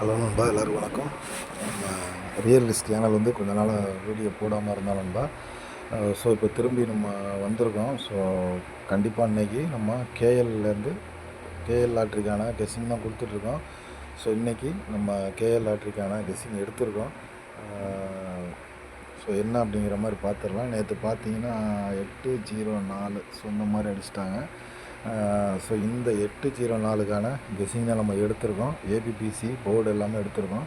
Hello நண்பா, எல்லோரும் வணக்கம். நம்ம ரியலிஸ்ட் சேனல் வந்து கொஞ்ச நாளாக வீடியோ போடாமல் இருந்தால் நண்பா. ஸோ இப்போ திரும்பி நம்ம வந்திருக்கோம். ஸோ கண்டிப்பாக இன்றைக்கி நம்ம கேஎல்லேருந்து கேஎல் லாட்ரிக்கான கெஸ்ஸிங் தான் கொடுத்துட்ருக்கோம். ஸோ இன்றைக்கி நம்ம கேஎல் லாட்ரிக்கான கெஸ்ஸிங் எடுத்திருக்கோம். ஸோ என்ன அப்படிங்கிற மாதிரி பார்த்துடலாம். நேற்று பார்த்தீங்கன்னா 804 ஸோ இந்த மாதிரி அடிச்சிட்டாங்க. ஸோ இந்த 804க்கான கெஸ்ஸிங் தான் நம்ம எடுத்திருக்கோம். ஏபிபிசி போர்டு எல்லாமே எடுத்திருக்கோம்.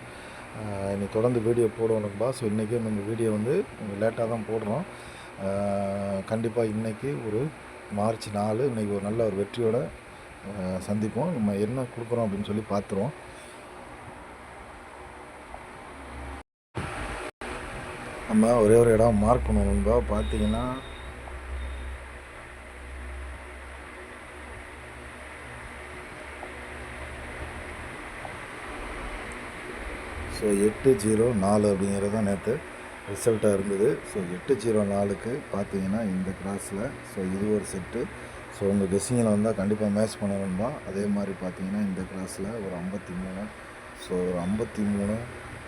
இன்றைக்கி தொடர்ந்து வீடியோ போடணும்பா. ஸோ இன்றைக்கி நம்ம வீடியோ வந்து லேட்டாக தான் போடுறோம். கண்டிப்பாக இன்றைக்கி ஒரு மார்ச் 4 இன்றைக்கி ஒரு நல்ல ஒரு வெற்றியோடு சந்திப்போம். நம்ம என்ன கொடுக்குறோம் அப்படின்னு சொல்லி பார்த்துருவோம். நம்ம ஒரே ஒரு இடம் மார்க் பண்ணணும்பா. பார்த்தீங்கன்னா ஸோ 804 அப்படிங்கிறது தான் நேற்று ரிசல்ட்டாக இருந்தது. ஸோ 804க்கு பார்த்தீங்கன்னா இந்த கிராஸில் ஸோ இது ஒரு செட்டு. ஸோ உங்கள் கெஸ்ஸிங்கில் வந்தால் கண்டிப்பாக மேட்ச் பண்ணணும் தான். அதே மாதிரி பார்த்தீங்கன்னா இந்த கிராஸில் ஒரு 53. ஸோ ஒரு 53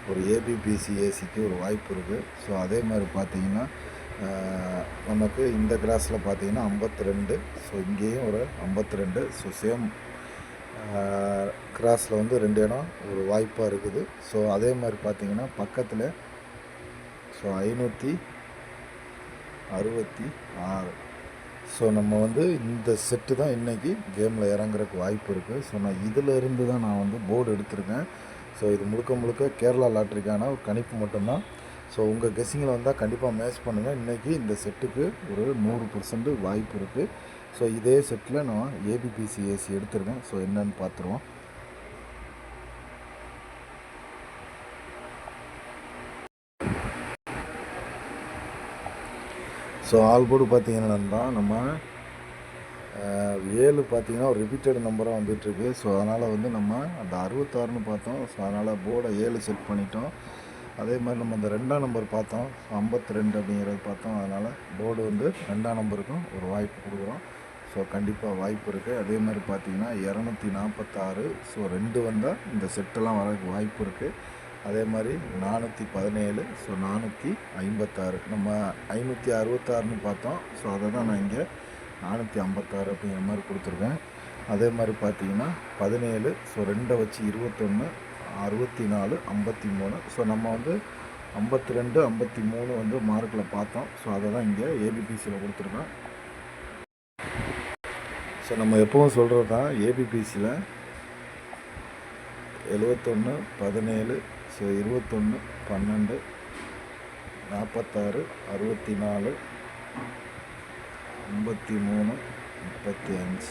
ஒரு ஏபிபிசிஏசிக்கு ஒரு வாய்ப்பு இருக்குது. ஸோ அதே மாதிரி பார்த்தீங்கன்னா நமக்கு இந்த கிராஸில் பார்த்தீங்கன்னா 52. ஸோ இங்கேயும் ஒரு 52. ஸோ சேம் கிராஸில் வந்து 2 இடம் ஒரு வாய்ப்பாக இருக்குது. ஸோ அதே மாதிரி பார்த்திங்கன்னா பக்கத்தில் ஸோ 566. ஸோ நம்ம வந்து இந்த செட்டு தான் இன்றைக்கி கேமில் இறங்குறதுக்கு வாய்ப்பு இருக்குது. ஸோ நான் இதில் இருந்து தான் நான் வந்து போர்டு எடுத்திருக்கேன். ஸோ இது முழுக்க முழுக்க கேரளா லாட்ரிக்கான ஒரு கணிப்பு மட்டும்தான். ஸோ உங்கள் கெஸ்ஸிங்கில் வந்தால் கண்டிப்பாக மேட்ச் பண்ணுங்கள். இன்றைக்கி இந்த செட்டுக்கு ஒரு 100% வாய்ப்பு இருக்குது. ஸோ இதே செட்டில் நான் ஏபிபிசிஏசி எடுத்திருக்கேன். ஸோ என்னன்னு பார்த்துருவோம். ஸோ ஆல் போர்டு பார்த்தீங்கன்னா நம்ம 7 பார்த்தீங்கன்னா ஒரு ரிப்பீட்டட் நம்பராக வந்துட்டுருக்கு. ஸோ அதனால் வந்து நம்ம அந்த 66ன்னு பார்த்தோம். ஸோ அதனால் போர்டை 7 செட் பண்ணிட்டோம். அதே மாதிரி நம்ம அந்த 2ஆம் நம்பர் பார்த்தோம். 52 அப்படிங்கிறது பார்த்தோம். அதனால் போர்டு வந்து 2ஆம் நம்பருக்கும் ஒரு வாய்ப்பு கொடுக்குறோம். ஸோ கண்டிப்பாக வாய்ப்பு இருக்குது. அதே மாதிரி பார்த்தீங்கன்னா 246. ஸோ 2 வந்தால் இந்த செட்டெல்லாம் வரதுக்கு வாய்ப்பு இருக்குது. அதே மாதிரி 417. ஸோ 456. நம்ம 566ன்னு பார்த்தோம். ஸோ அதை தான் நான் இங்கே 456 அப்படிங்கிற மாதிரி கொடுத்துருக்கேன். அதே மாதிரி பார்த்தீங்கன்னா 17. ஸோ 2 வச்சு 21, 64, 53. ஸோ நம்ம வந்து 52, 53 வந்து மார்க்கில் பார்த்தோம். ஸோ அதை தான் இங்கே ஏபிபிசியில் கொடுத்துருக்கோம். ஸோ நம்ம எப்பவும் சொல்கிறது தான் ஏபிபிசியில் 71, 17. ஸோ 21, 12, 46, 64, 53, 35.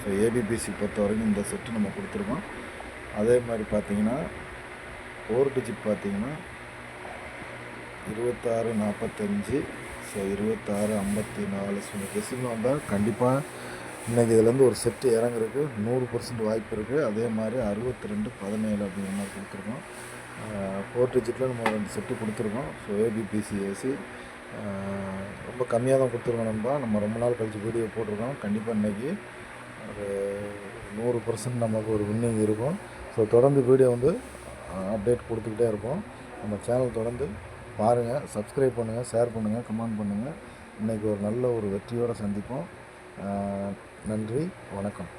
ஸோ ஏபிபிசி பொறுத்த வரைக்கும் இந்த செட்டு நம்ம கொடுத்துருக்கோம். அதே மாதிரி பார்த்தீங்கன்னா 4 டிஜிட் பார்த்தீங்கன்னா 26, 45. ஸோ 26, 54. ஸோ இந்த கெஸ்ஸிங்கில் வந்தால் கண்டிப்பாக இன்றைக்கி இதிலேருந்து ஒரு செட்டு இறங்குறதுக்கு 100% வாய்ப்பு இருக்குது. அதே மாதிரி 62, 17 அப்படிங்கிற மாதிரி கொடுத்துருக்கோம். 4 டிஜிட்டில் நம்ம 2 செட்டு கொடுத்துருக்கோம். ஸோ ஏபிபிசிஏசி ரொம்ப கம்மியாக தான் கொடுத்துருக்கோம் நண்பா. நம்ம ரொம்ப நாள் கழித்து வீடியோ போட்டிருக்கோம். கண்டிப்பாக இன்றைக்கி ஒரு 100% நமக்கு ஒரு வின்னிங் இருக்கும். ஸோ தொடர்ந்து வீடியோ வந்து அப்டேட் கொடுத்துக்கிட்டே இருப்போம். நம்ம சேனல் தொடர்ந்து பாருங்கள், சப்ஸ்கிரைப் பண்ணுங்கள், ஷேர் பண்ணுங்கள், கமெண்ட் பண்ணுங்கள். இன்றைக்கி ஒரு நல்ல ஒரு வெற்றியோடு சந்திப்போம். நன்றி, வணக்கம்.